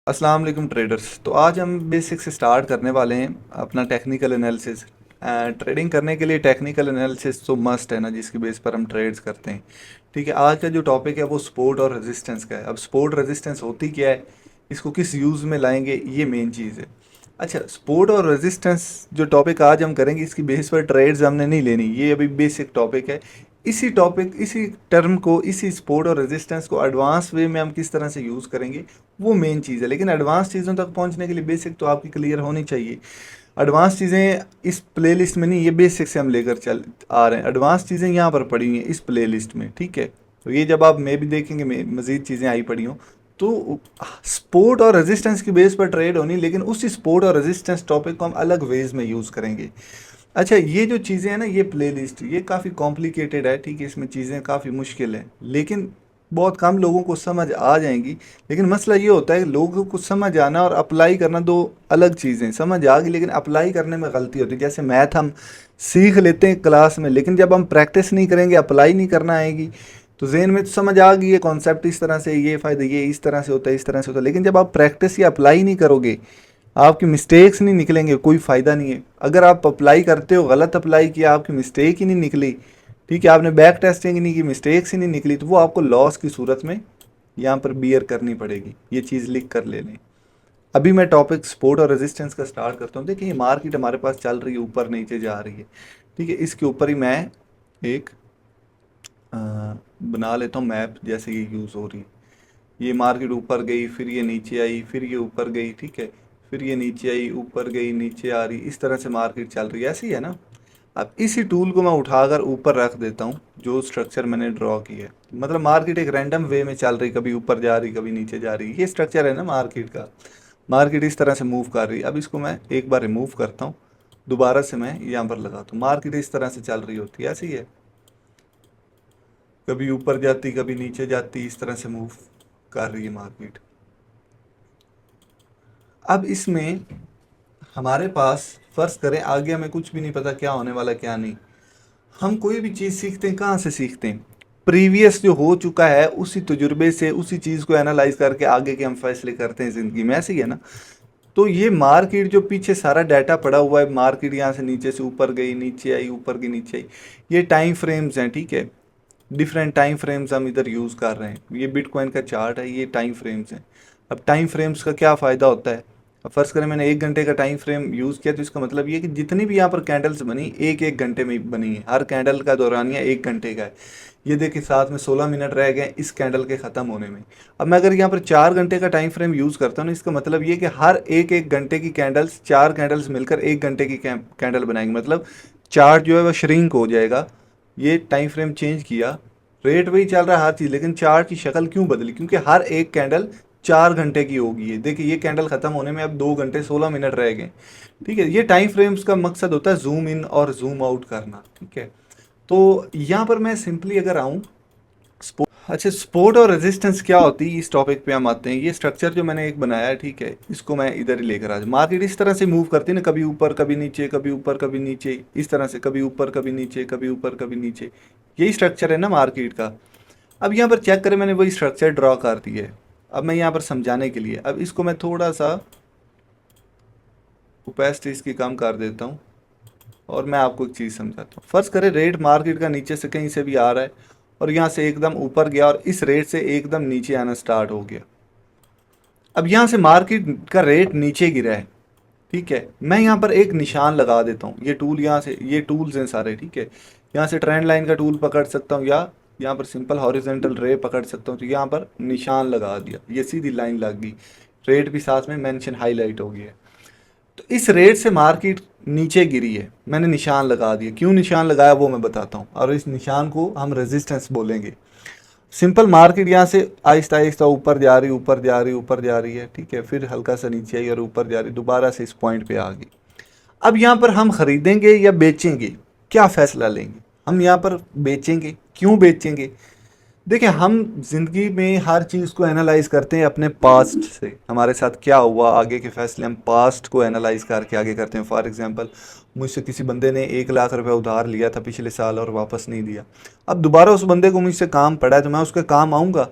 अस्सलाम वालेकुम ट्रेडर्स। तो आज हम बेसिक से स्टार्ट करने वाले हैं अपना टेक्निकल एनालिसिस। ट्रेडिंग करने के लिए टेक्निकल एनालिसिस तो मस्ट है ना, जिसकी बेस पर हम ट्रेड्स करते हैं। ठीक है, आज का जो टॉपिक है वो सपोर्ट और रेजिस्टेंस का है। अब सपोर्ट रेजिस्टेंस होती क्या है, इसको किस यूज़ में लाएंगे, ये मेन चीज़ है। अच्छा, सपोर्ट और रेजिस्टेंस जो टॉपिक आज हम करेंगे, इसकी बेस पर ट्रेड्स हमने नहीं लेनी, ये अभी बेसिक टॉपिक है। इसी टर्म को, इसी सपोर्ट और रेजिस्टेंस को एडवांस वे में हम किस तरह से यूज़ करेंगे, वो मेन चीज़ है। लेकिन एडवांस चीज़ों तक पहुंचने के लिए बेसिक तो आपकी क्लियर होनी चाहिए। एडवांस चीज़ें इस प्लेलिस्ट में नहीं, ये बेसिक से हम लेकर चल आ रहे हैं। एडवांस चीज़ें यहाँ पर पड़ी हुई हैं इस प्लेलिस्ट में, ठीक है। तो ये जब आप मैं भी देखेंगे मज़ीद चीज़ें आई पड़ी हों, तो सपोर्ट और रेजिस्टेंस की बेस पर ट्रेड होनी, लेकिन उसी सपोर्ट और रेजिस्टेंस टॉपिक को हम अलग वेज में यूज़ करेंगे। अच्छा, ये जो चीज़ें हैं ना, ये प्लेलिस्ट ये काफ़ी कॉम्प्लिकेटेड है, ठीक है, इसमें चीज़ें काफ़ी मुश्किल है, लेकिन बहुत कम लोगों को समझ आ जाएंगी। लेकिन मसला ये होता है, लोगों को समझ आना और अप्लाई करना दो अलग चीज़ें। समझ आ गई लेकिन अप्लाई करने में गलती होती है। जैसे मैथ हम सीख लेते हैं क्लास में, लेकिन जब हम प्रैक्टिस नहीं करेंगे, अप्लाई नहीं करना आएगी, तो जहन में तो समझ आ गई है कॉन्सेप्ट, इस तरह से ये फ़ायदा, ये इस तरह से होता है, इस तरह से होता है, लेकिन जब आप प्रैक्टिस या अप्लाई नहीं करोगे, आपकी मिस्टेक्स नहीं निकलेंगे, कोई फ़ायदा नहीं है। अगर आप अप्लाई करते हो, गलत अप्लाई किया, आपकी मिस्टेक ही नहीं निकली, ठीक है, आपने बैक टेस्टिंग नहीं की, मिस्टेक्स ही नहीं निकली, तो वो आपको लॉस की सूरत में यहाँ पर बियर करनी पड़ेगी। ये चीज़ लिख कर ले लें। अभी मैं टॉपिक सपोर्ट और रेजिस्टेंस का स्टार्ट करता हूँ। देखिए, ये मार्केट हमारे पास चल रही है, ऊपर नीचे जा रही है, ठीक है। इसके ऊपर ही मैं एक बना लेता हूँ मैप, जैसे ये यूज़ हो रही है। ये मार्केट ऊपर गई, फिर ये नीचे आई, फिर ये ऊपर गई, ठीक है, फिर ये नीचे आई, ऊपर गई, नीचे आ रही, इस तरह से मार्केट चल रही है, ऐसी है ना। अब इसी टूल को मैं उठाकर ऊपर रख देता हूँ, जो स्ट्रक्चर मैंने ड्रॉ किया है। मतलब मार्केट एक रैंडम वे में चल रही, कभी ऊपर जा रही, कभी नीचे जा रही, ये स्ट्रक्चर है ना मार्केट का। मार्केट इस तरह से मूव कर रही है। अब इसको मैं एक बार रिमूव करता हूँ, दोबारा से मैं यहाँ पर लगाता हूँ। मार्केट इस तरह से चल रही होती है, ऐसी है, कभी ऊपर जाती, कभी नीचे जाती, इस तरह से मूव कर रही है मार्केट। अब इसमें हमारे पास फर्ज करें, आगे हमें कुछ भी नहीं पता क्या होने वाला क्या नहीं। हम कोई भी चीज़ सीखते हैं, कहाँ से सीखते हैं? प्रीवियस जो हो चुका है उसी तजुर्बे से, उसी चीज़ को एनालाइज करके आगे के हम फैसले करते हैं ज़िंदगी में, ऐसे ही है ना। तो ये मार्केट जो पीछे सारा डाटा पड़ा हुआ है, मार्केट यहाँ से नीचे से ऊपर गई, नीचे आई, ऊपर की नीचे आई, ये टाइम फ्रेम्स हैं, ठीक है। डिफरेंट टाइम फ्रेम्स हम इधर यूज़ कर रहे हैं। ये बिटकॉइन का चार्ट है, ये टाइम फ्रेम्स हैं। अब टाइम फ्रेम्स का क्या फ़ायदा होता है? अब फ़र्ज़ करें मैंने 1 घंटे का टाइम फ्रेम यूज़ किया, तो इसका मतलब ये है कि जितनी भी यहाँ पर कैंडल्स बनी, एक एक घंटे में बनी है। हर कैंडल का दौरानिया 1 घंटे का है। ये देखिए, साथ में 16 मिनट रह गए इस कैंडल के ख़त्म होने में। अब मैं अगर यहाँ पर 4 घंटे का टाइम फ्रेम यूज़ करता हूँ ना, इसका मतलब ये कि हर एक एक घंटे की कैंडल्स, 4 कैंडल्स मिलकर 1 घंटे की कैंडल बनाएंगे। मतलब चार्ट जो है वह श्रिंक हो जाएगा। ये टाइम फ्रेम चेंज किया, रेट वही चल रहा है हर चीज़, लेकिन चार्ट की शक्ल क्यों बदली? क्योंकि हर एक कैंडल 4 घंटे की होगी। है देखिए, ये कैंडल ख़त्म होने में अब 2 घंटे 16 मिनट रह गए, ठीक है। ये टाइम फ्रेम्स का मकसद होता है जूम इन और जूम आउट करना, ठीक है। तो यहाँ पर मैं सिंपली अगर आऊँ, अच्छा, सपोर्ट और रेजिस्टेंस क्या होती है, इस टॉपिक पे हम आते हैं। ये स्ट्रक्चर जो मैंने एक बनाया है, ठीक है, इसको मैं इधर ही लेकर आ जाऊँ। मार्केट इस तरह से मूव करती है ना, कभी ऊपर कभी नीचे, कभी ऊपर कभी नीचे, इस तरह से, कभी ऊपर कभी नीचे, कभी ऊपर कभी नीचे, यही स्ट्रक्चर है ना मार्केट का। अब यहाँ पर चेक करें, मैंने वही स्ट्रक्चर ड्रॉ कर दिया है। अब मैं यहाँ पर समझाने के लिए, अब इसको मैं थोड़ा सा ओपेसिटी इसकी कम कर देता हूँ, और मैं आपको एक चीज़ समझाता हूँ। फर्ज करें रेट मार्केट का नीचे से कहीं से भी आ रहा है, और यहाँ से एकदम ऊपर गया, और इस रेट से एकदम नीचे आना स्टार्ट हो गया। अब यहाँ से मार्केट का रेट नीचे गिरा है, ठीक है। मैं यहाँ पर एक निशान लगा देता हूँ। ये टूल यहाँ से, ये टूल्स हैं सारे, ठीक है। यहाँ से ट्रेंड लाइन का टूल पकड़ सकता हूँ, या यहाँ पर सिंपल हॉरिजेंटल रे पकड़ सकता हूँ। तो यहाँ पर निशान लगा दिया, ये सीधी लाइन लग गई, रेट भी साथ में मेंशन हाईलाइट हो गया। तो इस रेट से मार्केट नीचे गिरी है, मैंने निशान लगा दिया। क्यों निशान लगाया वो मैं बताता हूँ, और इस निशान को हम रेजिस्टेंस बोलेंगे। सिंपल, मार्केट यहाँ से आहिस्ता आहिस्ता ऊपर जा रही, ऊपर जा रही, ऊपर जा रही है, ठीक है, फिर हल्का सा नीचे आई और ऊपर जा रही, दोबारा से इस पॉइंट पे आ गई। अब यहाँ पर हम खरीदेंगे या बेचेंगे, क्या फैसला लेंगे? हम यहाँ पर बेचेंगे। क्यों बेचेंगे? देखिए, हम जिंदगी में हर चीज़ को एनालाइज करते हैं अपने पास्ट से, हमारे साथ क्या हुआ, आगे के फैसले हम पास्ट को एनालाइज करके आगे करते हैं। फॉर एग्जांपल, मुझसे किसी बंदे ने 1 लाख रुपए उधार लिया था पिछले साल और वापस नहीं दिया। अब दोबारा उस बंदे को मुझसे काम पड़ा है, तो मैं उसके काम आऊँगा?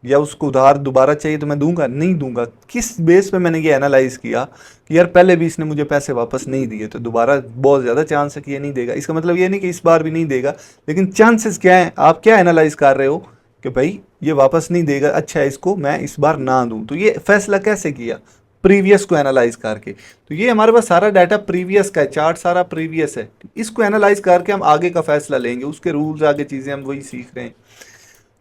या उसको उधार दोबारा चाहिए तो मैं दूंगा? नहीं दूंगा। किस बेस पे मैंने ये एनालाइज किया कि यार पहले भी इसने मुझे पैसे वापस नहीं दिए, तो दोबारा बहुत ज़्यादा चांस है कि ये नहीं देगा। इसका मतलब ये नहीं कि इस बार भी नहीं देगा, लेकिन चांसेस क्या है, आप क्या एनालाइज कर रहे हो कि भाई ये वापस नहीं देगा, अच्छा है इसको मैं इस बार ना दूं। तो ये फैसला कैसे किया? प्रीवियस को एनालाइज करके। तो ये हमारे पास सारा डाटा प्रीवियस का है, चार्ट सारा प्रीवियस है, इसको एनालाइज करके हम आगे का फैसला लेंगे, उसके रूल्स आगे चीज़ें हम वही सीख रहे हैं।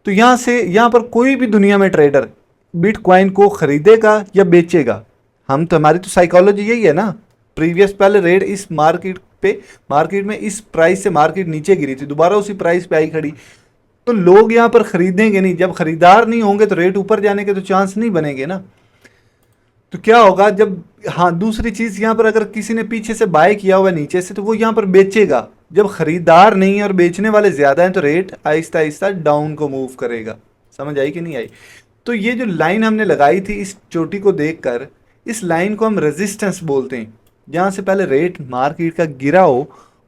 तो यहाँ से यहाँ पर कोई भी दुनिया में ट्रेडर बिटकॉइन को खरीदेगा या बेचेगा, हम तो हमारी तो साइकोलॉजी यही है ना। प्रीवियस पहले रेट इस मार्केट में इस प्राइस से मार्केट नीचे गिरी थी, दोबारा उसी प्राइस पे आई खड़ी, तो लोग यहाँ पर खरीदेंगे नहीं। जब खरीदार नहीं होंगे तो रेट ऊपर जाने के तो चांस नहीं बनेंगे ना। तो क्या होगा जब, हाँ दूसरी चीज यहाँ पर अगर किसी ने पीछे से बाय किया हुआ है नीचे से, तो वो यहाँ पर बेचेगा। जब खरीदार नहीं है और बेचने वाले ज्यादा हैं तो रेट आहिस्ता आहिस्ता डाउन को मूव करेगा। समझ आई कि नहीं आई? तो ये जो लाइन हमने लगाई थी इस चोटी को देखकर, इस लाइन को हम रेजिस्टेंस बोलते हैं। जहाँ से पहले रेट मार्केट का गिरा हो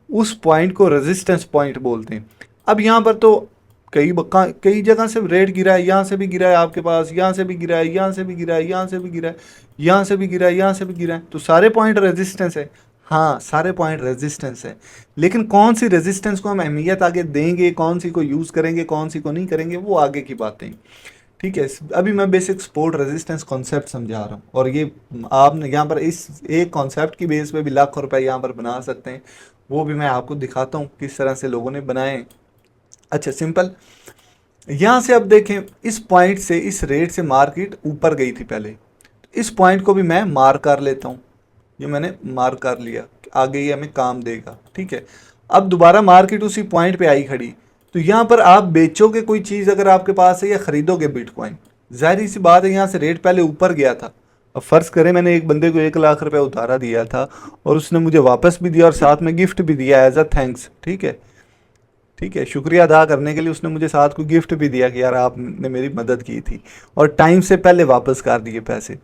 उस पॉइंट को रेजिस्टेंस पॉइंट बोलते हैं। अब यहाँ पर तो कई जगह से रेट गिरा है, यहाँ से भी गिरा है आपके पास, यहाँ से भी गिरा है, यहाँ से भी गिरा है, यहाँ से भी गिरा है, यहाँ से भी गिरा है, यहाँ से भी गिरा है, तो सारे पॉइंट रेजिस्टेंस है। हाँ सारे पॉइंट रेजिस्टेंस है, लेकिन कौन सी रेजिस्टेंस को हम अहमियत आगे देंगे, कौन सी को यूज़ करेंगे, कौन सी को नहीं करेंगे, वो आगे की बातें। ठीक है, अभी मैं बेसिक सपोर्ट रेजिस्टेंस कॉन्सेप्ट समझा रहा हूँ, और ये आपने यहाँ पर इस एक कॉन्सेप्ट की बेस पे भी लाखों रुपए यहाँ पर बना सकते हैं। वो भी मैं आपको दिखाता हूँ किस तरह से लोगों ने बनाए। अच्छा सिंपल, यहाँ से अब देखें, इस पॉइंट से इस रेट से मार्केट ऊपर गई थी पहले, इस पॉइंट को भी मैं मार्क कर लेता हूँ। ये मैंने मार्क कर लिया, आगे ये हमें काम देगा। ठीक है, अब दोबारा मार्केट उसी पॉइंट पे आई खड़ी, तो यहाँ पर आप बेचोगे कोई चीज़ अगर आपके पास है, या खरीदोगे बिटकॉइन, जाहिर सी बात है यहाँ से रेट पहले ऊपर गया था। अब फ़र्ज़ करें मैंने एक बंदे को 1 लाख रुपए उधारा दिया था और उसने मुझे वापस भी दिया और साथ में गिफ्ट भी दिया एज अ थैंक्स। ठीक है, ठीक है, शुक्रिया अदा करने के लिए उसने मुझे साथ को गिफ्ट भी दिया कि यार आपने मेरी मदद की थी, और टाइम से पहले वापस कर दिए पैसे।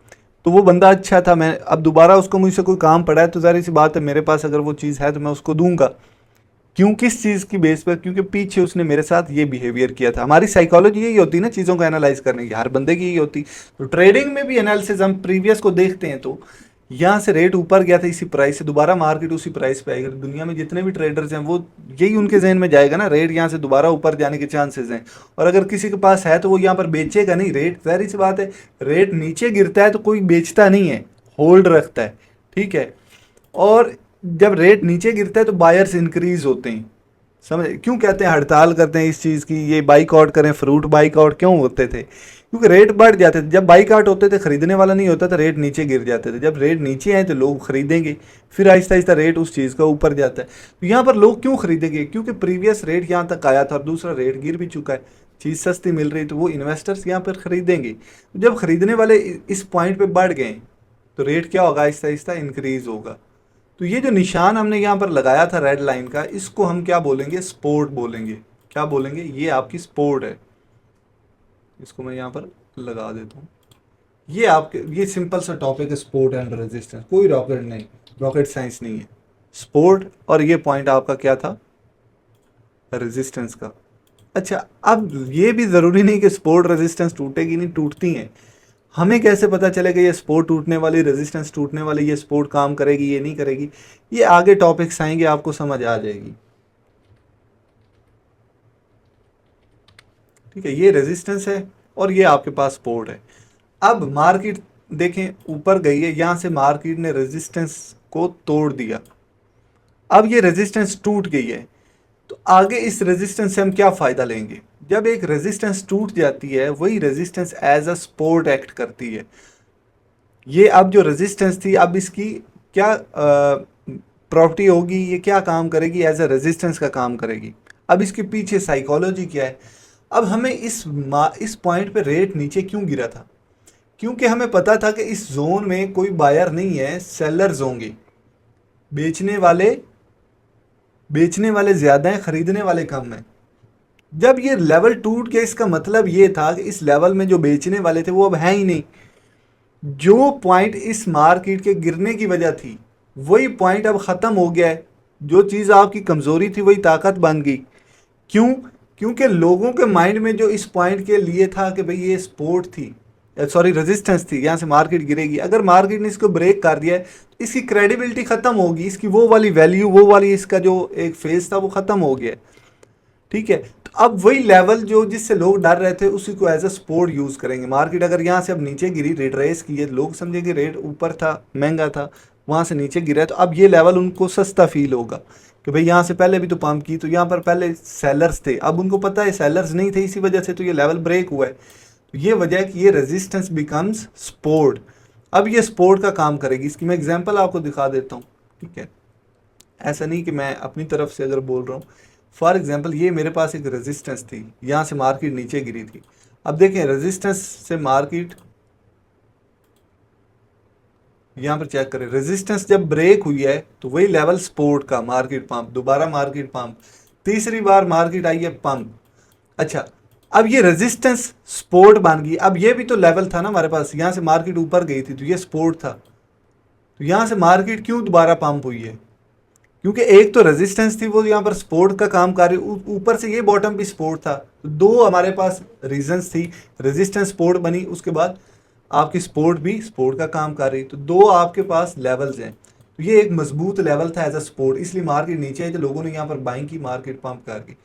तो वो बंदा अच्छा था, मैं अब दोबारा उसको मुझसे कोई काम पड़ा है तो ज़ाहिर सी बात है मेरे पास अगर वो चीज़ है तो मैं उसको दूंगा। क्यों, किस चीज़ की बेस पर? क्योंकि पीछे उसने मेरे साथ ये बिहेवियर किया था। हमारी साइकोलॉजी यही होती है ना, चीज़ों को एनालाइज करने की, हर बंदे की यही होती। तो ट्रेडिंग में भी एनालिसिस हम प्रीवियस को देखते हैं, तो यहाँ से रेट ऊपर गया था इसी प्राइस से, दोबारा मार्केट उसी प्राइस पे आएगा। तो दुनिया में जितने भी ट्रेडर्स हैं वो यही उनके जहन में जाएगा ना, रेट यहाँ से दोबारा ऊपर जाने के चांसेस हैं। और अगर किसी के पास है तो वो यहाँ पर बेचेगा नहीं, रेट जाहिर सी बात है, रेट नीचे गिरता है तो कोई बेचता नहीं है, होल्ड रखता है। ठीक है, और जब रेट नीचे गिरता है तो बायर्स इंक्रीज होते हैं। समझ, क्यों कहते हैं हड़ताल करते हैं इस चीज़ की, ये बाइकआउट करें, फ्रूट बाइकआउट क्यों होते थे? क्योंकि रेट बढ़ जाते थे। जब बाइकआउट होते थे खरीदने वाला नहीं होता था, रेट नीचे गिर जाते थे। जब रेट नीचे आए तो लोग खरीदेंगे, फिर आहिस्ता आहिस्ता रेट उस चीज़ का ऊपर जाता है। तो यहाँ पर लोग क्यों खरीदेंगे? क्योंकि प्रीवियस रेट यहाँ तक आया था और दूसरा रेट गिर भी चुका है, चीज़ सस्ती मिल रही, तो वो इन्वेस्टर्स यहाँ पर खरीदेंगे। तो जब खरीदने वाले इस पॉइंट पर बढ़ गए तो रेट क्या होगा, आहिस्ता आहिस्ता इंक्रीज होगा। तो ये जो निशान हमने यहाँ पर लगाया था रेड लाइन का, इसको हम क्या बोलेंगे, सपोर्ट बोलेंगे। क्या बोलेंगे? ये आपकी सपोर्ट है। इसको मैं यहाँ पर लगा देता हूँ। ये आपके, ये सिंपल सा टॉपिक है, सपोर्ट एंड रेजिस्टेंस, कोई रॉकेट नहीं, रॉकेट साइंस नहीं है। सपोर्ट, और ये पॉइंट आपका क्या था, रेजिस्टेंस का। अच्छा, अब ये भी ज़रूरी नहीं कि सपोर्ट रेजिस्टेंस टूटेगी नहीं, टूटती हैं। हमें कैसे पता चलेगा ये सपोर्ट टूटने वाली, रेजिस्टेंस टूटने वाली, ये सपोर्ट काम करेगी ये नहीं करेगी? ये आगे टॉपिक्स आएंगे, आपको समझ आ जाएगी। ठीक है, ये रेजिस्टेंस है और ये आपके पास सपोर्ट है। अब मार्केट देखें ऊपर गई है, यहाँ से मार्केट ने रेजिस्टेंस को तोड़ दिया, अब ये रेजिस्टेंस टूट गई है। तो आगे इस रेजिस्टेंस से हम क्या फ़ायदा लेंगे? जब एक रेजिस्टेंस टूट जाती है, वही resistance as a support act करती है। ये अब जो रेजिस्टेंस थी, अब इसकी क्या प्रॉपर्टी होगी, ये क्या काम करेगी, एज अ रेजिस्टेंस का काम करेगी। अब इसके पीछे साइकोलॉजी क्या है? अब हमें इस पॉइंट पे रेट नीचे क्यों गिरा था? क्योंकि हमें पता था कि इस जोन में कोई बायर नहीं है, सेलर्स होंगे, बेचने वाले ज़्यादा हैं, खरीदने वाले कम हैं। जब ये लेवल टूट गया, इसका मतलब ये था कि इस लेवल में जो बेचने वाले थे वो अब हैं ही नहीं। जो पॉइंट इस मार्केट के गिरने की वजह थी, वही पॉइंट अब ख़त्म हो गया है। जो चीज़ आपकी कमज़ोरी थी वही ताकत बन गई। क्यों? क्योंकि लोगों के माइंड में जो इस पॉइंट के लिए था कि भाई ये सपोर्ट थी, सॉरी रेजिस्टेंस थी, यहाँ से मार्केट गिरेगी, अगर मार्केट ने इसको ब्रेक कर दिया है तो इसकी क्रेडिबिलिटी खत्म होगी, इसकी वो वाली वैल्यू, वो वाली इसका जो एक फेज था वो खत्म हो गया। ठीक है, तो अब वही लेवल जो जिससे लोग डर रहे थे उसी को एज अ सपोर्ट यूज करेंगे। मार्केट अगर यहाँ से अब नीचे गिरी, रिट्रेस की है, लोग समझेंगे रेट ऊपर था, महंगा था, वहां से नीचे गिरा है, तो अब ये लेवल उनको सस्ता फील होगा कि भाई यहाँ से पहले भी तो पंप की, तो यहाँ पर पहले सेलर्स थे, अब उनको पता है सेलर्स नहीं थे, इसी वजह से तो ये लेवल ब्रेक हुआ है। तो ये वजह है कि ये रेजिस्टेंस बिकम्स सपोर्ट। अब ये सपोर्ट का काम करेगी, इसकी मैं एग्जांपल आपको दिखा देता हूँ। ठीक है, ऐसा नहीं कि मैं अपनी तरफ से अगर बोल रहा हूँ। फॉर एग्जांपल ये मेरे पास एक रेजिस्टेंस थी, यहाँ से मार्केट नीचे गिरी थी। अब देखें रेजिस्टेंस से मार्केट, यहाँ पर चेक करें, रेजिस्टेंस जब ब्रेक हुई है तो वही लेवल सपोर्ट का, मार्केट पंप, दोबारा मार्केट पंप, तीसरी बार मार्केट आई है पंप। अच्छा, अब ये रेजिस्टेंस सपोर्ट बन गई। अब ये भी तो लेवल था ना हमारे पास, यहाँ से मार्केट ऊपर गई थी तो ये सपोर्ट था, तो यहाँ से मार्केट क्यों दोबारा पंप हुई है? क्योंकि एक तो रेजिस्टेंस थी वो यहाँ पर सपोर्ट का काम कर रही, ऊपर से ये बॉटम भी सपोर्ट था। तो दो हमारे पास रीजंस थी, रेजिस्टेंस सपोर्ट बनी, उसके बाद आपकी सपोर्ट भी सपोर्ट का काम कर रही, तो दो आपके पास लेवल्स हैं। तो ये एक मजबूत लेवल था एज अ सपोर्ट, इसलिए मार्केट नीचे आई तो लोगों ने यहाँ पर बाइंग की, मार्केट पंप कर गई।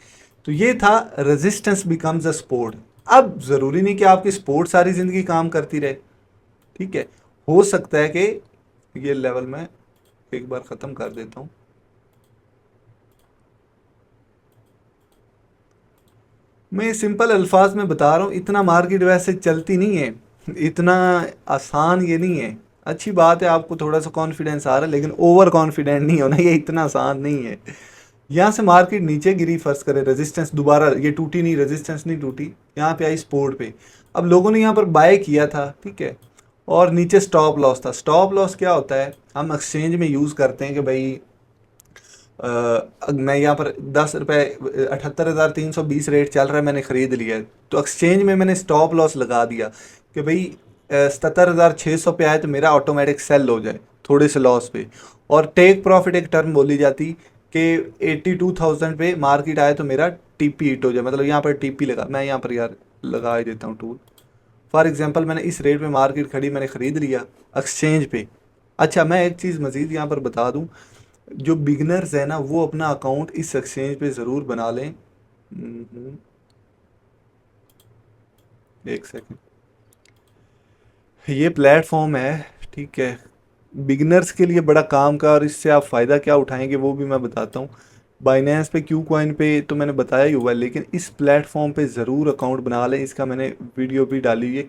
तो ये था रेजिस्टेंस बिकम्स अ सपोर्ट। अब ज़रूरी नहीं कि आपकी सपोर्ट सारी ज़िंदगी काम करती रहे। ठीक है, हो सकता है कि ये लेवल मैं एक बार ख़त्म कर देता हूँ। मैं सिंपल अल्फाज में बता रहा हूँ, इतना मार्केट वैसे चलती नहीं है, इतना आसान ये नहीं है। अच्छी बात है आपको थोड़ा सा कॉन्फिडेंस आ रहा है, लेकिन ओवर कॉन्फिडेंट नहीं होना, ये इतना आसान नहीं है। यहाँ से मार्केट नीचे गिरी, फर्स्ट करे रेजिस्टेंस, दोबारा ये टूटी नहीं, रेजिस्टेंस नहीं टूटी, यहाँ पे आई सपोर्ट पे। अब लोगों ने यहाँ पर बाय किया था, ठीक है, और नीचे स्टॉप लॉस था। स्टॉप लॉस क्या होता है, हम एक्सचेंज में यूज़ करते हैं कि भाई मैं यहाँ पर 10 रुपये 78,320 रेट चल रहा है, मैंने ख़रीद लिया है, तो एक्सचेंज में मैंने स्टॉप लॉस लगा दिया कि भाई 77,600 पे आए तो मेरा ऑटोमेटिक सेल हो जाए थोड़े से लॉस पे। और टेक प्रॉफिट एक टर्म बोली जाती कि 82,000 पे मार्केट आए तो मेरा टीपी हिट हो जाए, मतलब यहाँ पर टीपी लगा, मैं यहाँ पर यार लगा ही देता हूँ टूल। फॉर एग्जांपल मैंने इस रेट में मार्केट खड़ी, मैंने ख़रीद लिया एक्सचेंज पे। अच्छा, मैं एक चीज़ मज़ीद यहाँ पर बता दूँ, जो बिगनर्स है ना वो अपना अकाउंट इस एक्सचेंज पे ज़रूर बना लें। एक सेकंड, ये प्लेटफॉर्म है, ठीक है, बिगनर्स के लिए बड़ा काम का, और इससे आप फ़ायदा क्या उठाएंगे वो भी मैं बताता हूँ। बाइनेंस पे, क्यू कॉइन पे तो मैंने बताया ही हुआ है, लेकिन इस प्लेटफॉर्म पे ज़रूर अकाउंट बना लें। इसका मैंने वीडियो भी डाली है,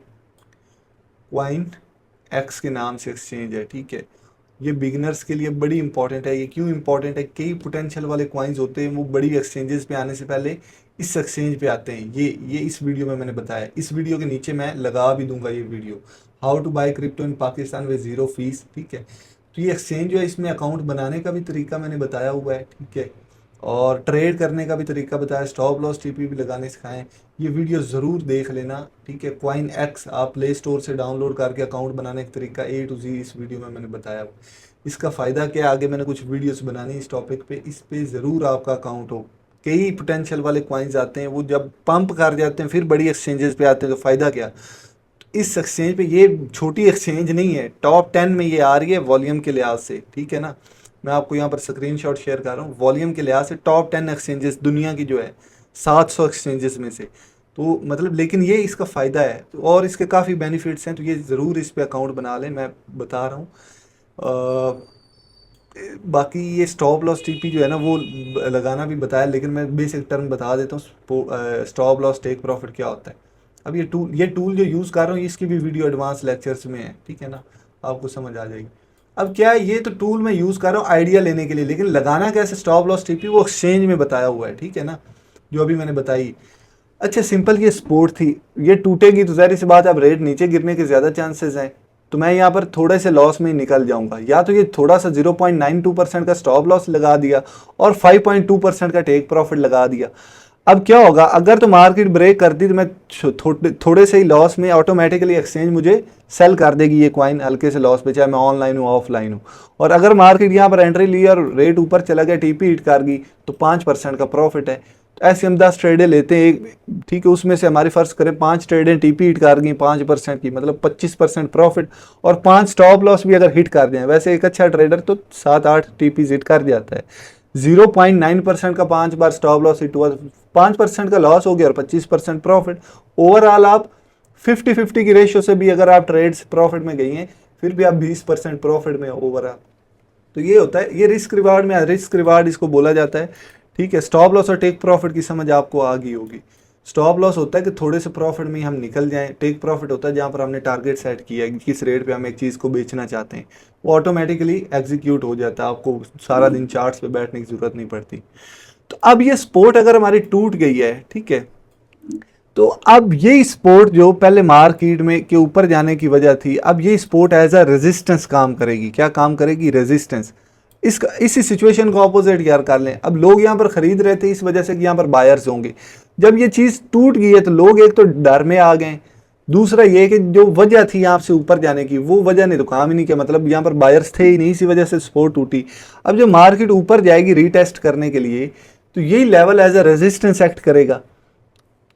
क्वाइन एक्स के नाम से एक्सचेंज है। ठीक है, ये बिगनर्स के लिए बड़ी इंपॉर्टेंट है। ये क्यों इंपॉर्टेंट है, कई पोटेंशियल वाले कॉइन्स होते हैं वो बड़ी एक्सचेंजेस पे आने से पहले इस एक्सचेंज पे आते हैं। ये इस वीडियो में मैंने बताया, इस वीडियो के नीचे मैं लगा भी दूंगा ये video, how to buy crypto in Pakistan with zero fees. ठीक है, तो ये एक्सचेंज जो है इसमें अकाउंट बनाने का भी तरीका मैंने बताया हुआ है। ठीक है, और ट्रेड करने का भी तरीका बताया, स्टॉप लॉस टीपी भी लगाने सिखाएं। ये वीडियो ज़रूर देख लेना। ठीक है, क्वाइन एक्स आप प्ले स्टोर से डाउनलोड करके अकाउंट बनाने का तरीका A to Z इस वीडियो में मैंने बताया। इसका फ़ायदा क्या है, आगे मैंने कुछ वीडियोस बनानी इस टॉपिक पे, इस पे ज़रूर आपका अकाउंट हो। कई पोटेंशियल वाले कॉइन्स आते हैं, वो जब पंप कर जाते हैं फिर बड़ी एक्सचेंजेस पे आते हैं, तो फ़ायदा क्या। इस एक्सचेंज पे, ये छोटी एक्सचेंज नहीं है, टॉप 10 में ये आ रही है वॉल्यूम के लिहाज से। ठीक है ना, मैं आपको यहाँ पर स्क्रीनशॉट शेयर कर रहा हूँ, वॉल्यूम के लिहाज से टॉप 10 एक्सचेंजेस दुनिया की जो है 700 एक्सचेंजेस में से। तो मतलब, लेकिन ये इसका फ़ायदा है, तो और इसके काफ़ी बेनिफिट्स हैं, तो ये ज़रूर इस पर अकाउंट बना लें, मैं बता रहा हूँ। बाकी ये स्टॉप लॉस टीपी जो है ना वो लगाना भी बताया, लेकिन मैं बेसिक टर्म बता देता हूँ। स्टॉप लॉस टेक प्रॉफिट क्या होता है। अब ये टूल जो यूज़ कर रहा हूँ इसकी भी वीडियो एडवांस लेक्चर्स में है, ठीक है ना, आपको समझ आ जाएगी। अब क्या है, ये तो टूल मैं यूज़ कर रहा हूँ आइडिया लेने के लिए, लेकिन लगाना कैसे स्टॉप लॉस टीपी वो एक्सचेंज में बताया हुआ है। ठीक है ना, जो अभी मैंने बताई। अच्छा सिंपल, ये सपोर्ट थी, ये टूटेगी तो ज़ाहिर सी बात है अब रेट नीचे गिरने के ज़्यादा चांसेस हैं, तो मैं यहाँ पर थोड़े से लॉस में ही निकल जाऊंगा। या तो ये थोड़ा सा 0.92% का स्टॉप लॉस लगा दिया और 5.2% का टेक प्रॉफिट लगा दिया। अब क्या होगा, अगर तो मार्केट ब्रेक करती तो मैं थोड़े से ही लॉस में ऑटोमेटिकली एक्सचेंज मुझे सेल कर देगी ये कॉइन हल्के से लॉस पे, चाहे मैं ऑनलाइन हूँ ऑफलाइन हूँ। और अगर मार्केट यहाँ पर एंट्री ली और रेट ऊपर चला गया, टीपी हिट कर गई, तो 5% का प्रॉफिट है। तो ऐसे हम 10 ट्रेडें लेते हैं एक, ठीक है, उसमें से हमारी फर्ज करें 5 ट्रेडें टीपी हिट कर गई 5% की, मतलब 25% प्रॉफिट, और 5 स्टॉप लॉस भी अगर हिट कर जाए, वैसे एक अच्छा ट्रेडर तो 7-8 टीपी हिट कर जाता है, 0.9% का 5 बार स्टॉप लॉस हिट हुआ, 5% का लॉस हो गया और 25% प्रॉफिट। ओवरऑल आप 50-50 की रेशियो से भी अगर आप ट्रेड्स प्रॉफिट में गई हैं, फिर भी आप 20% प्रॉफिट में ओवरऑल। तो ये होता है, ये रिस्क रिवार्ड में, रिस्क रिवार्ड इसको बोला जाता है, ठीक है। स्टॉप लॉस और टेक प्रॉफिट की समझ आपको आ गई होगी। स्टॉप लॉस होता है कि थोड़े से प्रॉफिट में ही हम निकल जाएं, टेक प्रॉफिट होता है जहां पर हमने टारगेट सेट किया है, किस रेट पे हम एक चीज़ को बेचना चाहते हैं, वो ऑटोमेटिकली एग्जीक्यूट हो जाता है, आपको सारा दिन चार्ट्स पे बैठने की जरूरत नहीं पड़ती। तो अब ये सपोर्ट अगर हमारी टूट गई है, ठीक है, तो अब ये सपोर्ट जो पहले मार्केट में के ऊपर जाने की वजह थी, अब ये सपोर्ट एज अ रेजिस्टेंस काम करेगी। क्या काम करेगी? रेजिस्टेंस। इसी सिचुएशन को ऑपोजिट यार कर लें, अब लोग यहाँ पर खरीद रहे थे इस वजह से कि यहाँ पर बायर्स होंगे, जब ये चीज़ टूट गई है तो लोग एक तो डर में आ गए, दूसरा ये कि जो वजह थी यहाँ से ऊपर जाने की वो वजह ने तो काम ही नहीं किया, मतलब यहाँ पर बायर्स थे ही नहीं, इसी वजह से सपोर्ट टूटी। अब जो मार्केट ऊपर जाएगी रीटेस्ट करने के लिए, तो यही level as a resistance act करेगा।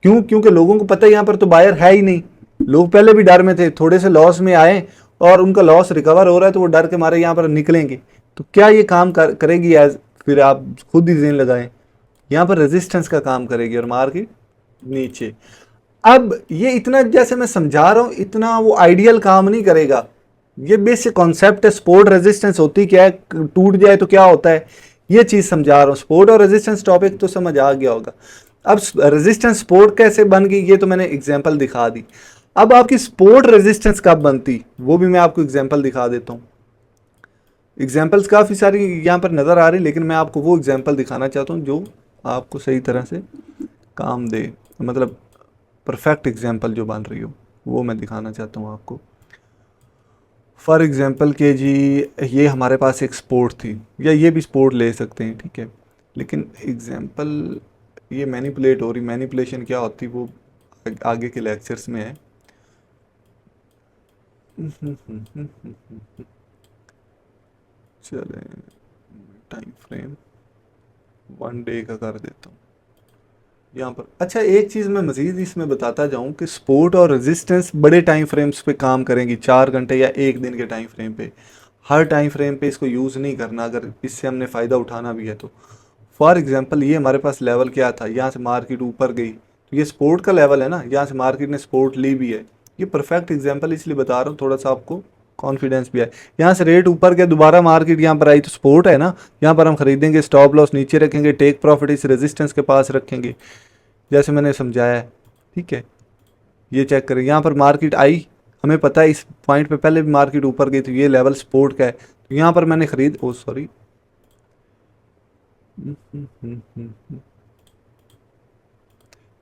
क्यों? क्योंकि लोगों को पता है यहाँ पर तो बायर है ही नहीं, लोग पहले भी डर में थे, थोड़े से लॉस में आए और उनका लॉस रिकवर हो रहा है तो वो डर के मारे यहाँ पर निकलेंगे। तो क्या ये काम करेगी एज, फिर आप खुद ही जेन लगाएं, यहाँ पर रेजिस्टेंस का काम करेगी और मार्केट नीचे। अब ये इतना जैसे मैं समझा रहा हूँ इतना वो आइडियल काम नहीं करेगा, ये बेसिक कॉन्सेप्ट है। सपोर्ट रेजिस्टेंस होती क्या है, टूट जाए तो क्या होता है, ये चीज समझा रहा हूँ। सपोर्ट और रेजिस्टेंस टॉपिक तो समझ आ गया होगा। अब रेजिस्टेंस सपोर्ट कैसे बन गई ये तो मैंने एग्जांपल दिखा दी। अब आपकी सपोर्ट रेजिस्टेंस कब बनती वो भी मैं आपको एग्जांपल दिखा देता हूँ। एग्जांपल्स काफ़ी सारी यहाँ पर नज़र आ रही, लेकिन मैं आपको वो एग्जांपल दिखाना चाहता हूँ जो आपको सही तरह से काम दे, मतलब परफेक्ट एग्जांपल जो बन रही हो वो मैं दिखाना चाहता हूँ आपको। फॉर एग्जांपल के जी, ये हमारे पास एक स्पोर्ट थी, या ये भी स्पोर्ट ले सकते हैं, ठीक है, लेकिन एग्जांपल ये मैनिपुलेट हो रही, मैनिपुलेशन क्या होती वो आगे के लेक्चर्स में है। चले टाइम फ्रेम 1 डे का कर देता हूँ यहाँ पर। अच्छा, एक चीज़ मैं मज़ीद इसमें बताता जाऊँ कि सपोर्ट और रेजिस्टेंस बड़े टाइम फ्रेम्स पे काम करेंगी, 4 घंटे या 1 दिन के टाइम फ्रेम पे। हर टाइम फ्रेम पे इसको यूज़ नहीं करना अगर इससे हमने फ़ायदा उठाना भी है तो। फॉर एग्जांपल ये हमारे पास लेवल क्या था, यहाँ से मार्केट ऊपर गई तो ये सपोर्ट का लेवल है ना, यहाँ से मार्केट ने सपोर्ट ली भी है। ये परफेक्ट एग्जांपल इसलिए बता रहा हूँ थोड़ा सा आपको कॉन्फिडेंस भी है। यहाँ से रेट ऊपर गया, दोबारा मार्केट यहाँ पर आई तो सपोर्ट है ना, यहाँ पर हम खरीदेंगे, स्टॉप लॉस नीचे रखेंगे, टेक प्रॉफिट इस रेजिस्टेंस के पास रखेंगे, जैसे मैंने समझाया है, ठीक है। ये चेक करें, यहाँ पर मार्केट आई, हमें पता है इस पॉइंट पे पहले भी मार्केट ऊपर गई तो ये लेवल सपोर्ट का है, तो यहाँ पर मैंने खरीद, ओ सॉरी,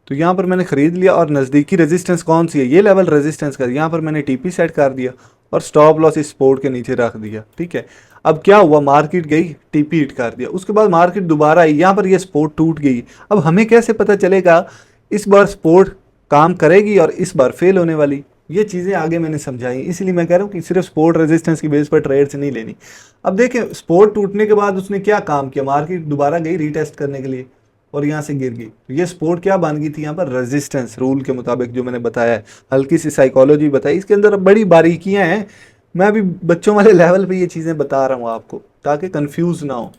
तो यहाँ पर मैंने खरीद लिया और नज़दीकी रेजिस्टेंस कौन सी है, ये लेवल रेजिस्टेंस का, यहाँ पर मैंने टीपी सेट कर दिया और स्टॉप लॉस इस सपोर्ट के नीचे रख दिया, ठीक है। अब क्या हुआ, मार्केट गई, टीपी हिट कर दिया, उसके बाद मार्केट दोबारा आई, यहाँ पर ये सपोर्ट टूट गई। अब हमें कैसे पता चलेगा इस बार सपोर्ट काम करेगी और इस बार फेल होने वाली, ये चीज़ें आगे मैंने समझाई, इसलिए मैं कह रहा हूँ कि सिर्फ सपोर्ट रेजिस्टेंस की बेस पर ट्रेड्स नहीं लेनी। अब देखें, सपोर्ट टूटने के बाद उसने क्या काम किया, मार्केट दोबारा गई रीटेस्ट करने के लिए और यहाँ से गिर गई, तो ये सपोर्ट क्या बन गई थी यहाँ पर, रेजिस्टेंस। रूल के मुताबिक जो मैंने बताया है, हल्की सी साइकोलॉजी बताई, इसके अंदर बड़ी बारीकियाँ हैं, मैं अभी बच्चों वाले लेवल पे ये चीज़ें बता रहा हूँ आपको ताकि कंफ्यूज ना हो।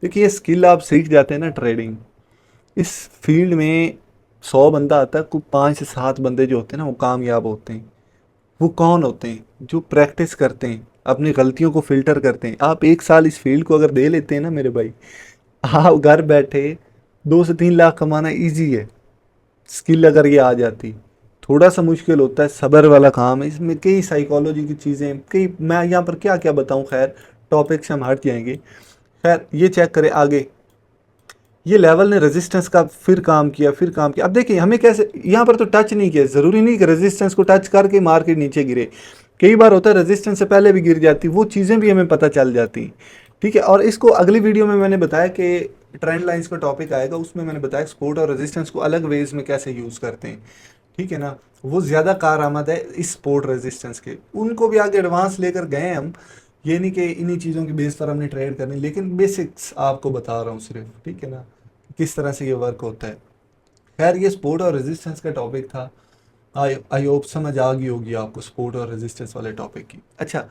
देखिए, ये स्किल आप सीख जाते हैं ना ट्रेडिंग, इस फील्ड में 100 बंदा आता है, कुछ 5 से 7 बंदे जो होते हैं ना वो कामयाब होते हैं। वो कौन होते हैं? जो प्रैक्टिस करते हैं, अपनी गलतियों को फिल्टर करते हैं। आप 1 साल इस फील्ड को अगर दे लेते हैं ना मेरे भाई, आप घर बैठे 2 से 3 लाख कमाना इजी है, स्किल अगर ये आ जाती। थोड़ा सा मुश्किल होता है, सब्र वाला काम है, इसमें कई साइकोलॉजी की चीज़ें, कई, मैं यहाँ पर क्या क्या बताऊँ, खैर टॉपिक से हम हट जाएंगे। खैर, ये चेक करें आगे, ये लेवल ने रेजिस्टेंस का फिर काम किया, फिर काम किया। अब देखिए हमें कैसे, यहाँ पर तो टच नहीं किया, ज़रूरी नहीं कि रेजिस्टेंस को टच करके मार्केट नीचे गिरे, कई बार होता है रेजिस्टेंस से पहले भी गिर जाती, वो चीज़ें भी हमें पता चल जाती, ठीक है। और इसको अगली वीडियो में मैंने बताया कि ट्रेंड लाइंस का टॉपिक आएगा, उसमें मैंने बताया सपोर्ट और रेजिस्टेंस को अलग वेज में कैसे यूज़ करते हैं, ठीक है ना। वो ज़्यादा कारआमद है इस सपोर्ट रेजिस्टेंस के, उनको भी आगे एडवांस लेकर गए हम, ये नहीं कि इन्हीं चीज़ों की बेस पर हमने ट्रेड करनी, लेकिन बेसिक्स आपको बता रहा हूँ सिर्फ, ठीक है ना। किस तरह से ये वर्क होता है। खैर ये सपोर्ट और रेजिस्टेंस का टॉपिक था। आई होप समझ आ गई होगी आपको सपोर्ट और रेजिस्टेंस वाले टॉपिक की। अच्छा,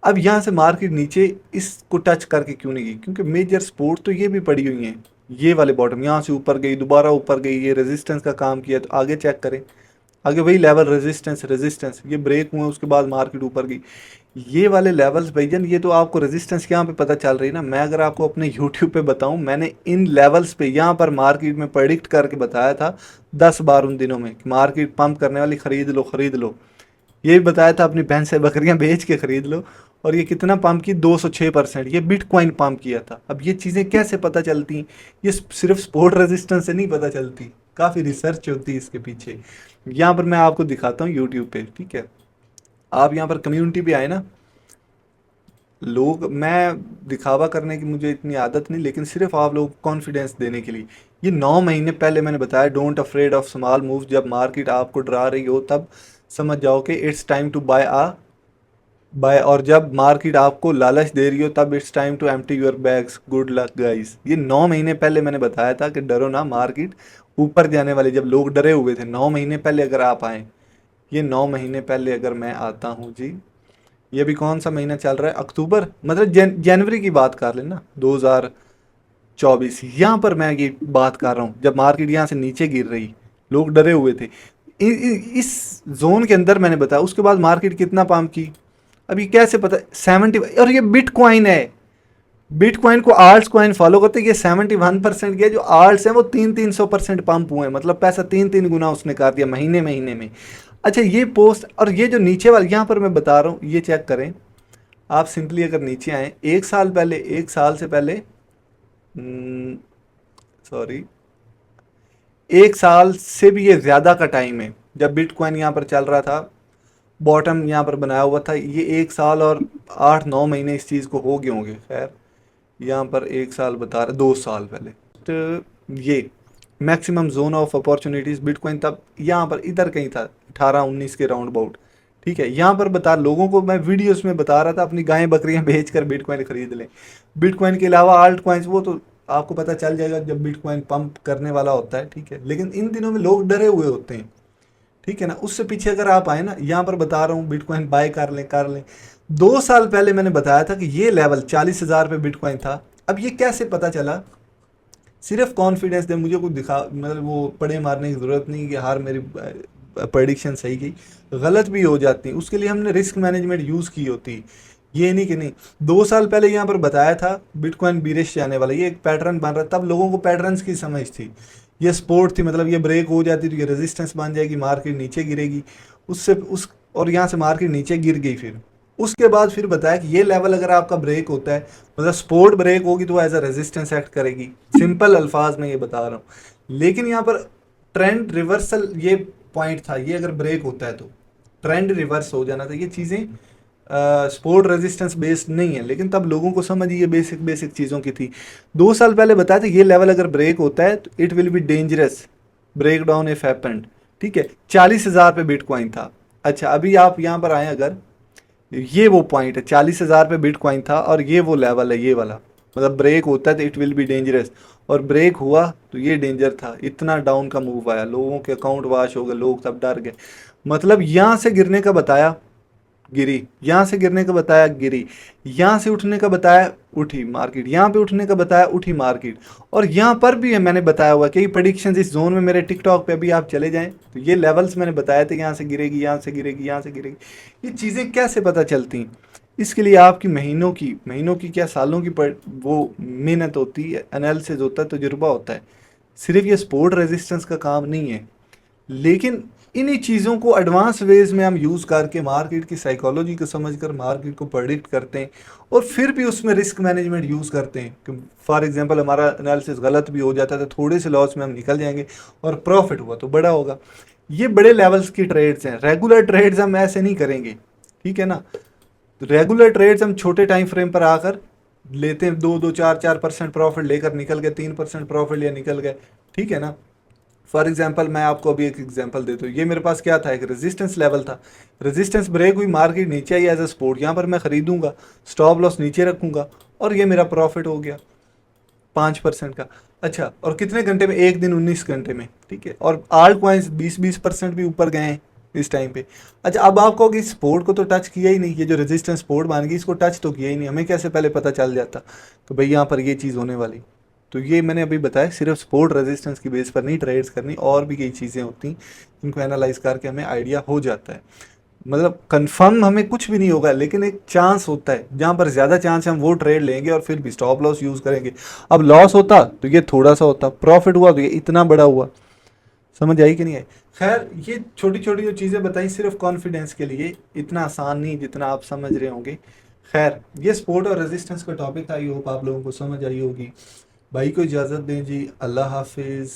अब यहाँ से मार्केट नीचे इसको टच करके क्यों नहीं गई, क्योंकि मेजर सपोर्ट तो ये भी पड़ी हुई हैं, ये वाले बॉटम यहाँ से ऊपर गई, दोबारा ऊपर गई, ये रेजिस्टेंस का काम किया। तो आगे चेक करें, आगे वही लेवल रेजिस्टेंस रेजिस्टेंस, ये ब्रेक हुए उसके बाद मार्केट ऊपर गई। ये वाले लेवल्स भैया, ये तो आपको रेजिस्टेंस यहाँ पे पता चल रही है ना। मैं अगर आपको अपने यूट्यूब पे बताऊं, मैंने इन लेवल्स पे यहाँ पर मार्केट में प्रेडिक्ट करके बताया था 10 बार उन दिनों में कि मार्केट पंप करने वाली, खरीद लो खरीद लो। ये भी बताया था अपनी भैंस से बकरियां बेच के खरीद लो। और ये कितना पंप की, 206%। ये बिटकॉइन पंप किया था। अब ये चीज़ें कैसे पता चलती, ये सिर्फ सपोर्ट रेजिस्टेंस से नहीं पता चलती, काफ़ी रिसर्च होती है इसके पीछे। यहाँ पर मैं आपको दिखाता हूँ यूट्यूब पे, ठीक है। आप यहाँ पर कम्युनिटी पे आए ना, लोग, मैं दिखावा करने की मुझे इतनी आदत नहीं, लेकिन सिर्फ आप लोग कॉन्फिडेंस देने के लिए। ये 9 महीने पहले मैंने बताया, don't afraid of small move. जब मार्केट आपको डरा रही हो तब समझ जाओ कि इट्स टाइम टू बाय, और जब मार्केट आपको लालच दे रही हो तब it's time to empty your bags, good luck guys. ये 9 महीने पहले मैंने बताया था कि डरो ना, मार्केट ऊपर जाने वाली, जब लोग डरे हुए थे 9 महीने पहले। अगर आप आए, ये 9 महीने पहले अगर मैं आता हूँ जी, ये अभी कौन सा महीना चल रहा है, अक्टूबर, मतलब जनवरी की बात कर लेना 2024। यहाँ पर मैं ये बात कर रहा हूँ जब मार्केट यहाँ से नीचे गिर रही, लोग डरे हुए थे। इस जोन के अंदर मैंने बताया। उसके बाद मार्केट कितना पंप की, अभी कैसे पता, 70। और ये बिटकॉइन है, बिटकॉइन को आल्ट्स कॉइन फॉलो करते हैं। ये 71% गया, जो आल्ट्स हैं वो 300% पंप हुए हैं, मतलब पैसा 3 गुना उसने कर दिया महीने महीने में। अच्छा, ये पोस्ट और ये जो नीचे वाले यहाँ पर मैं बता रहा हूँ, ये चेक करें आप। सिंपली अगर नीचे आए, 1 साल पहले, 1 साल से पहले, सॉरी, 1 साल से भी ये ज़्यादा का टाइम है जब बिटकॉइन यहाँ पर चल रहा था, बॉटम यहाँ पर बनाया हुआ था। ये 1 साल और 8-9 महीने इस चीज़ को हो गए होंगे। खैर यहाँ पर 1 साल बता रहे, 2 साल पहले। तो ये maximum zone of opportunities bitcoin तब यहाँ पर इधर कहीं था, 18-19 के राउंड अबाउट, ठीक है। यहाँ पर बता लोगों को, मैं वीडियोस में बता रहा था अपनी गायें बकरियां बेच कर बिटकॉइन खरीद लें। बिटकॉइन के अलावा आल्ट कॉइन्स, वो तो आपको पता चल जाएगा जब बिटकॉइन पंप करने वाला होता है, ठीक है। लेकिन इन दिनों में लोग डरे हुए होते हैं, ठीक है ना। उससे पीछे अगर आप आए ना, यहाँ पर बता रहा हूँ बिटकॉइन बाय कर लें। 2 साल पहले मैंने बताया था कि ये लेवल 40,000 पे बिटकॉइन था। अब ये कैसे पता चला, सिर्फ कॉन्फिडेंस दे, मुझे कुछ दिखा, मतलब वो पड़े मारने की ज़रूरत नहीं कि हार मेरी प्रेडिक्शन सही गई, गलत भी हो जाती है। उसके लिए हमने रिस्क मैनेजमेंट यूज़ की होती, ये नहीं कि नहीं। 2 साल पहले यहाँ पर बताया था बिटकॉइन बीरिश जाने वाला, ये एक पैटर्न बन रहा, तब लोगों को पैटर्न्स की समझ थी। ये सपोर्ट थी, मतलब ये ब्रेक हो जाती तो ये रेजिस्टेंस बन जाएगी, मार्केट नीचे गिरेगी, उससे उस, और यहाँ से मार्केट नीचे गिर गई। फिर उसके बाद फिर बताया कि ये लेवल अगर आपका ब्रेक होता है, मतलब सपोर्ट ब्रेक होगी तो एज अ रेजिस्टेंस एक्ट करेगी। सिंपल अल्फाज में ये बता रहा हूँ। लेकिन यहाँ पर ट्रेंड रिवर्सल ये पॉइंट था, ये अगर ब्रेक होता है तो ट्रेंड रिवर्स हो जाना था। ये चीज़ें स्पोर्ट रेजिस्टेंस बेस्ड नहीं है, लेकिन तब लोगों को समझ ये बेसिक बेसिक चीज़ों की थी। 2 साल पहले बताया था ये लेवल अगर ब्रेक होता है तो it will be dangerous, break down if happened, ठीक है। 40,000 पे बिटकॉइन था। अच्छा, अभी आप यहाँ पर आए, अगर ये वो पॉइंट है, 40,000 पे बिटकॉइन था और ये वो लेवल है, ये वाला, मतलब ब्रेक होता है तो इट विल बी डेंजरस, और ब्रेक हुआ तो ये डेंजर था। इतना डाउन का मूव आया, लोगों के अकाउंट वॉश हो गए, लोग सब डर गए। मतलब यहाँ से गिरने का बताया, गिरी, यहाँ से गिरने का बताया, गिरी, यहाँ से उठने का बताया, उठी मार्केट, यहाँ पे उठने का बताया, उठी मार्केट। और यहाँ पर भी है, मैंने बताया हुआ कि प्रेडिक्शंस इस जोन में, मेरे टिकटॉक पे अभी आप चले जाएं तो ये लेवल्स मैंने बताए थे, यहाँ से गिरेगी, यहाँ से गिरेगी, यहाँ से गिरेगी। ये चीज़ें कैसे पता चलती, इसके लिए आपकी महीनों की क्या, सालों की वो मेहनत होती है, एनालिसिस होता है, तजुर्बा होता है। सिर्फ ये सपोर्ट रेजिस्टेंस का काम नहीं है। लेकिन इन्हीं चीज़ों को एडवांस वेज में हम यूज़ करके मार्केट की साइकोलॉजी को समझकर मार्केट को प्रेडिक्ट करते हैं, और फिर भी उसमें रिस्क मैनेजमेंट यूज़ करते हैं कि फॉर एग्जांपल हमारा एनालिसिस गलत भी हो जाता है तो थोड़े से लॉस में हम निकल जाएंगे, और प्रॉफिट हुआ तो बड़ा होगा। ये बड़े लेवल्स की ट्रेड्स हैं। रेगुलर ट्रेड्स हम ऐसे नहीं करेंगे, ठीक है ना। रेगुलर ट्रेड्स हम छोटे टाइम फ्रेम पर आकर लेते हैं, 2-4% प्रॉफिट लेकर निकल गए, 3% प्रॉफिट लिया, निकल गए, ठीक है ना। फॉर एग्जाम्पल मैं आपको अभी एक एग्जाम्पल देता हूँ। ये मेरे पास क्या था, एक रेजिस्टेंस लेवल था, रेजिस्टेंस ब्रेक हुई, मार्केट नीचे आई एज अ सपोर्ट, यहाँ पर मैं खरीदूंगा, स्टॉप लॉस नीचे रखूंगा, और ये मेरा प्रॉफिट हो गया 5% का। अच्छा, और कितने घंटे में? एक दिन 19 घंटे में, ठीक है। और आल्ट कॉइन्स 20-20% भी ऊपर गए हैं इस टाइम पे। अच्छा, अब आप कहोगे सपोर्ट को तो टच किया ही नहीं, ये जो रेजिस्टेंस सपोर्ट मान गई इसको टच तो किया ही नहीं, हमें कैसे पहले पता चल जाता कि भाई यहाँ पर ये चीज़ होने वाली। तो ये मैंने अभी बताया, सिर्फ सपोर्ट रेजिस्टेंस की बेस पर नहीं ट्रेड्स करनी, और भी कई चीज़ें होती हैं जिनको एनालाइज करके हमें आइडिया हो जाता है। मतलब कंफर्म हमें कुछ भी नहीं होगा, लेकिन एक चांस होता है, जहां पर ज्यादा चांस है हम वो ट्रेड लेंगे और फिर भी स्टॉप लॉस यूज करेंगे। अब लॉस होता तो ये थोड़ा सा होता, प्रॉफिट हुआ तो ये इतना बड़ा हुआ। समझ आई कि नहीं आई? खैर, ये छोटी छोटी जो चीजें बताई सिर्फ कॉन्फिडेंस के लिए, इतना आसान नहीं जितना आप समझ रहे होंगे। खैर, ये सपोर्ट और रेजिस्टेंस का टॉपिक था, आई होप आप लोगों को समझ आई होगी। भाई को इजाजत दें जी, अल्लाह हाफिज।